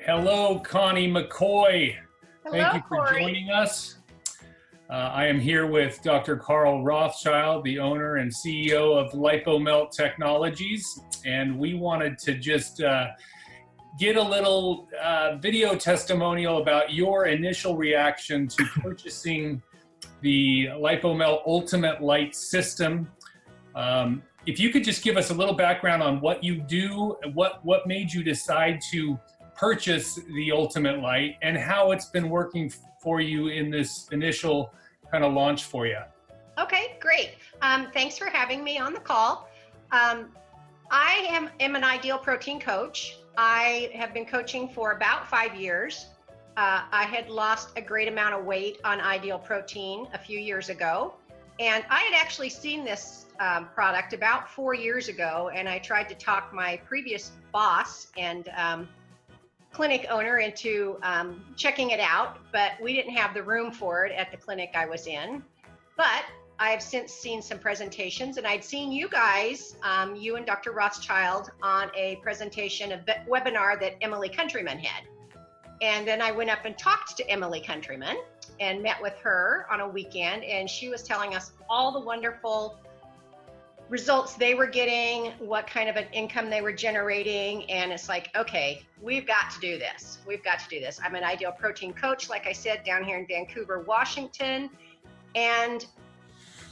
Hello, Connie McCoy. Thank Hello, you for Corey. joining us. I am here with Dr. Carl Rothschild, the owner and CEO of LipoMelt Technologies, and we wanted to just get a little video testimonial about your initial reaction to purchasing the LipoMelt Ultimate Light System. If you could just give us a little background on what you do, what made you decide to purchase the Ultimate Light and how it's been working for you in this initial kind of launch for you. Okay, great. Thanks for having me on the call. I am an Ideal Protein coach. I have been coaching for about 5 years. I had lost a great amount of weight on Ideal Protein a few years ago. And I had actually seen this product about 4 years ago, and I tried to talk my previous boss and clinic owner into checking it out, but we didn't have the room for it at the clinic I was in. But I've since seen some presentations, and I'd seen you guys, you and Dr. Rothschild, on a presentation, a webinar that Emily Countryman had. And then I went up and talked to Emily Countryman and met with her on a weekend, and she was telling us all the wonderful results they were getting, what kind of an income they were generating, and it's like, okay, we've got to do this. We've got to do this. I'm an Ideal Protein coach, like I said, down here in Vancouver, Washington, and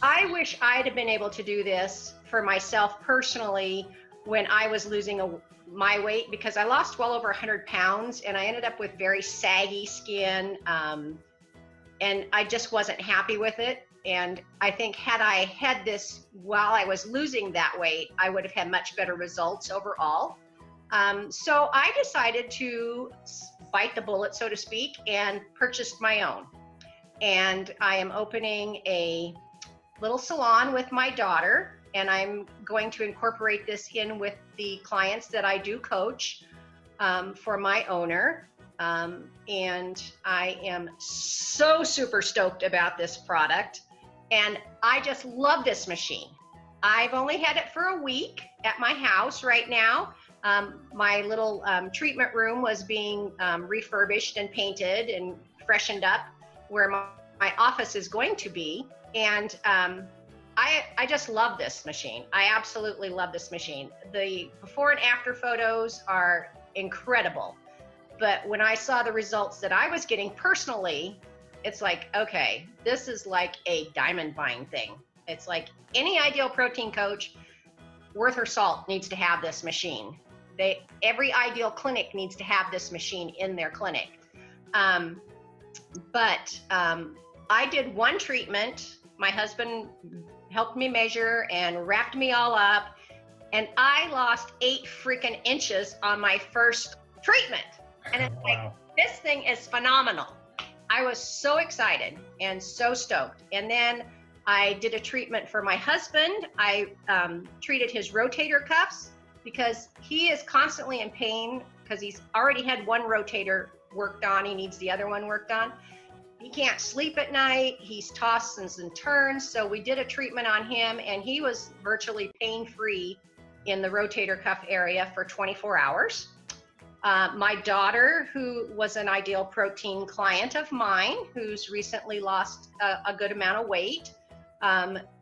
I wish I'd have been able to do this for myself personally when I was losing my weight, because I lost well over 100 pounds and I ended up with very saggy skin, and I just wasn't happy with it. And I think had I had this while I was losing that weight, I would have had much better results overall. So I decided to bite the bullet, so to speak, and purchased my own. And I am opening a little salon with my daughter, and I'm going to incorporate this in with the clients that I do coach for my owner. And I am so super stoked about this product. And I just love this machine. I've only had it for a week at my house right now. My little treatment room was being refurbished and painted and freshened up where my office is going to be. And I just love this machine. I absolutely love this machine. The before and after photos are incredible. But when I saw the results that I was getting personally, it's like, okay, this is like a diamond buying thing. It's like any Ideal Protein coach worth her salt needs to have this machine. Every Ideal clinic needs to have this machine in their clinic. But I did one treatment. My husband helped me measure and wrapped me all up, and I lost 8 freaking inches on my first treatment. And it's like, this thing is phenomenal. I was so excited and so stoked. And then I did a treatment for my husband. I treated his rotator cuffs because he is constantly in pain because he's already had one rotator worked on. He needs the other one worked on. He can't sleep at night. He's tosses and turns. So we did a treatment on him, and he was virtually pain-free in the rotator cuff area for 24 hours. My daughter, who was an Ideal Protein client of mine, who's recently lost a good amount of weight,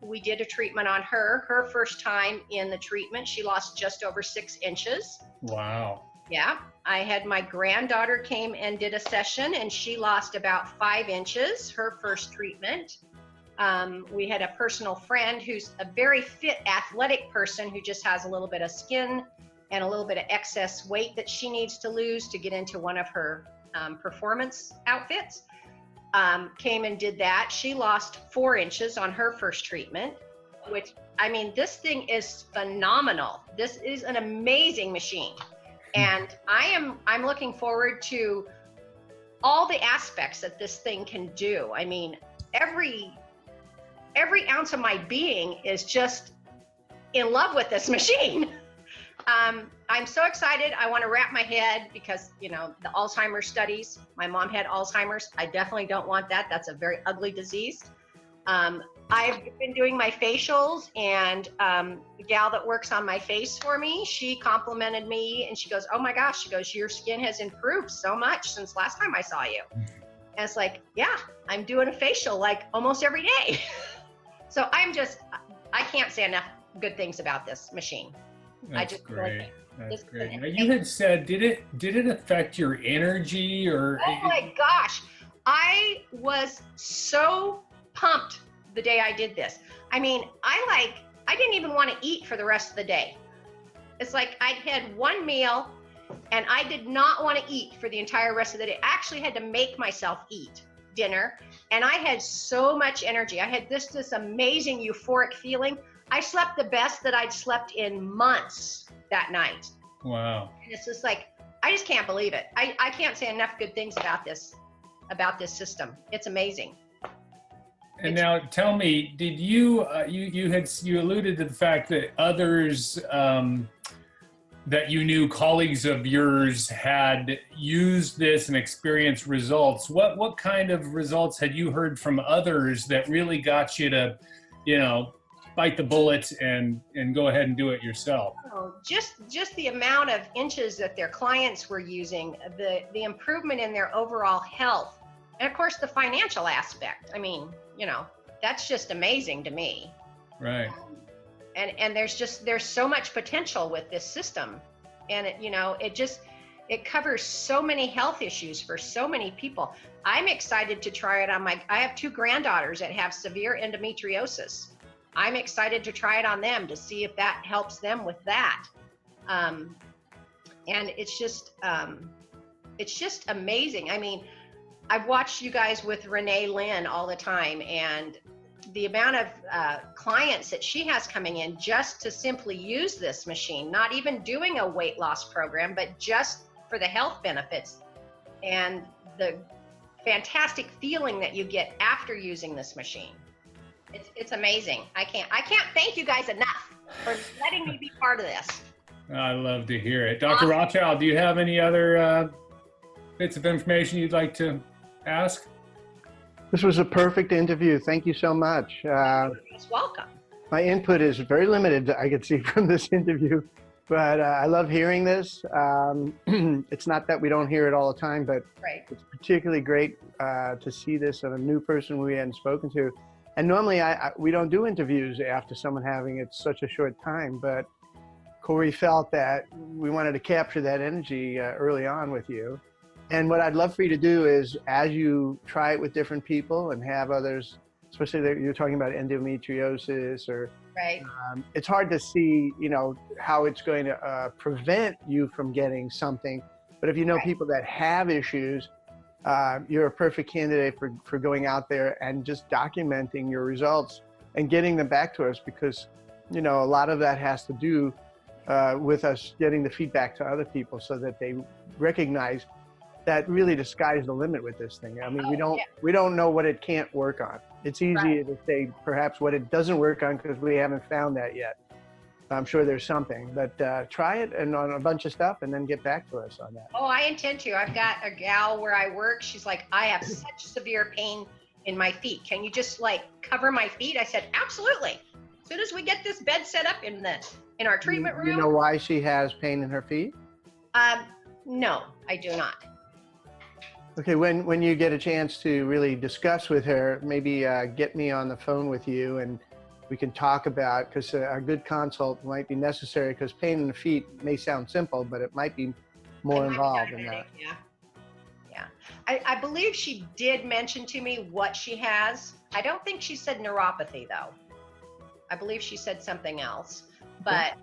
we did a treatment on her. Her first time in the treatment, she lost just over 6 inches. Wow. Yeah. I had my granddaughter came and did a session, and she lost about 5 inches, her first treatment. We had a personal friend who's a very fit, athletic person who just has a little bit of skin and a little bit of excess weight that she needs to lose to get into one of her performance outfits. Came and did that. She lost 4 inches on her first treatment, which, I mean, this thing is phenomenal. This is an amazing machine. And I'm looking forward to all the aspects that this thing can do. I mean, every ounce of my being is just in love with this machine. I'm so excited. I want to wrap my head because, you know, the Alzheimer's studies, my mom had Alzheimer's. I definitely don't want that. That's a very ugly disease. I've been doing my facials, and the gal that works on my face for me, she complimented me and she goes, oh my gosh, she goes, your skin has improved so much since last time I saw you. And it's like, yeah, I'm doing a facial like almost every day. So I can't say enough good things about this machine. That's great. That's great. Now, you had said, did it affect your energy or? Oh my gosh. I was so pumped the day I did this. I mean, I didn't even want to eat for the rest of the day. It's like I'd had one meal and I did not want to eat for the entire rest of the day. I actually had to make myself eat dinner, and I had so much energy. I had this amazing euphoric feeling. I slept the best that I'd slept in months that night. Wow. And it's just like, I just can't believe it. I can't say enough good things about this system. It's amazing. And now tell me, did you alluded to the fact that others that you knew, colleagues of yours, had used this and experienced results. What kind of results had you heard from others that really got you to, bite the bullet and go ahead and do it yourself? Oh, just the amount of inches that their clients were using, the improvement in their overall health, and of course the financial aspect. I mean, that's just amazing to me. Right. And there's so much potential with this system, and it covers so many health issues for so many people. I'm excited to try it on I have 2 granddaughters that have severe endometriosis. I'm excited to try it on them to see if that helps them with that. And it's just amazing. I mean, I've watched you guys with Renee Lynn all the time, and the amount of clients that she has coming in just to simply use this machine, not even doing a weight loss program, but just for the health benefits and the fantastic feeling that you get after using this machine. It's amazing. I can't thank you guys enough for letting me be part of this. I love to hear it. Dr. Rothschild, do you have any other bits of information you'd like to ask? This was a perfect interview. Thank you so much. You're welcome. My input is very limited, I could see from this interview, but I love hearing this. It's not that we don't hear it all the time, but right. It's particularly great to see this of a new person we hadn't spoken to. And normally we don't do interviews after someone having it such a short time, but Corey felt that we wanted to capture that energy early on with you. And what I'd love for you to do is, as you try it with different people and have others, especially that you're talking about endometriosis or, right. It's hard to see, how it's going to prevent you from getting something. But if you know people that have issues, you're a perfect candidate for going out there and just documenting your results and getting them back to us, because, a lot of that has to do with us getting the feedback to other people so that they recognize that really the sky's the limit with this thing. I mean, we don't know what it can't work on. It's easy to say perhaps what it doesn't work on because we haven't found that yet. I'm sure there's something, but try it and on a bunch of stuff and then get back to us on that. Oh, I intend to. I've got a gal where I work. She's like, I have such severe pain in my feet. Can you just cover my feet? I said, absolutely. As soon as we get this bed set up in our treatment room. You know why she has pain in her feet? No, I do not. Okay, when you get a chance to really discuss with her, maybe get me on the phone with you and we can talk about, because a good consult might be necessary, because pain in the feet may sound simple, but it might be more involved than that. Yeah. I believe she did mention to me what she has. I don't think she said neuropathy though. I believe she said something else, but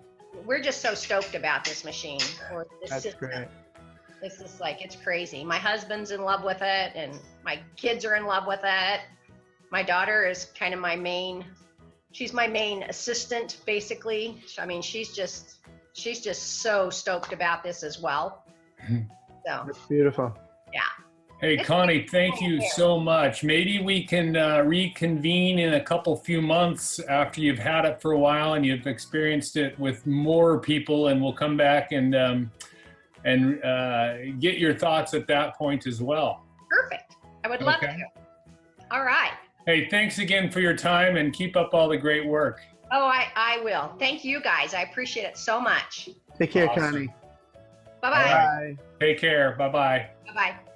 we're just so stoked about this machine or this system. Great. This is it's crazy. My husband's in love with it and my kids are in love with it. My daughter is kind of she's my main assistant, basically. I mean, she's just so stoked about this as well. So that's beautiful. Yeah. Hey, Connie, thank you so much. Maybe we can reconvene in a few months after you've had it for a while and you've experienced it with more people, and we'll come back and get your thoughts at that point as well. Perfect. I would love to. All right. Hey, thanks again for your time and keep up all the great work. Oh, I will. Thank you guys. I appreciate it so much. Take care, Awesome. Connie. Bye-bye. All right. Take care. Bye-bye. Bye-bye.